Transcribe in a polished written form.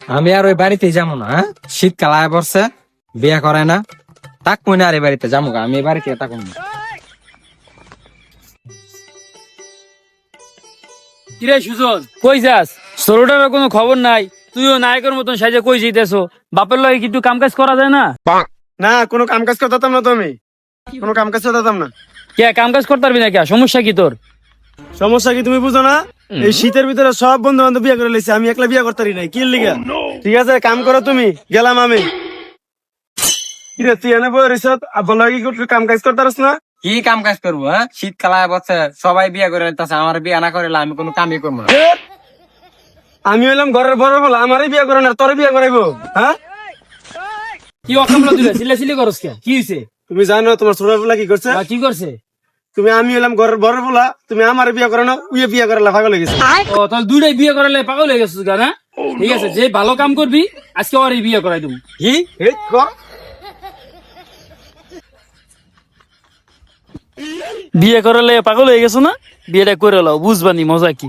আমি আর ওই বাড়িতে যাবো না, হ্যাঁ? শীতকাল আয় পড়ছে, বিয়ে করে না, তাক মনে আর এই বাড়িতে যাবো গা, আমি এই বাড়িতে থাকুন না। কিরে সুজন, কই যাস? ছোটটার কোনো খবর নাই, তুইও নায়কের মতন সাজে কই যাইতেছো? বাপের লগে কি একটু কাম কাজ করা যায় না? না, কোনো কাম কাজ করতাম না তো আমি, কোনো কাম কাজ করতাম না। কে কাম কাজ করতে পারবি না? কে সমস্যা কি তোর? সমস্যা কি তুমি বুঝো না? এই শীতের ভিতরে সব বন্ধু বান্ধব বিয়ে করে লেছে, আমি একলা বিয়ে করতে পারি নাই, কি লিগা? ঠিক আছে, কাম করো তুমি, গেলাম আমি। কিরে তুই এনে বই রইছ, আব্বা লাগি কি কাম কাজ করতে পারছ না? কি কাম কাজ করবো, হ্যাঁ? শীতকাল আয় পড়ছে, সবাই বিয়ে করে নিতেছে, আমার বিয়ে না করলে আমি কোনো কামই করবো না। আমি হইলাম ঘরের বড় বলা, আমারই বিয়ে করে না, তোর বিয়ে করাইবো? হ্যাঁ, কি অকামলা দিলে সিলে করস কে? কি হইছে? তুমি জানো তোমার ছোট বলা কি করছে? বা কি করছে? তুমি, আমি হইলাম ঘরের বড় বলা, তুমি আমার বিয়ে করে না, উইয়ে বিয়ে করে লাফা গেলে গেছে। ও তাহলে দুইটাই বিয়ে করালে পাগল হয়ে গেছিস গা না? ঠিক আছে, যে ভালো কাম করবি আজকে ওরই বিয়ে করাই দেবো। কি এই কর। বিয়ে করালে পাগল হয়ে গেছো না? বিয়েটা করে লাও, বুঝবানি মজা কি।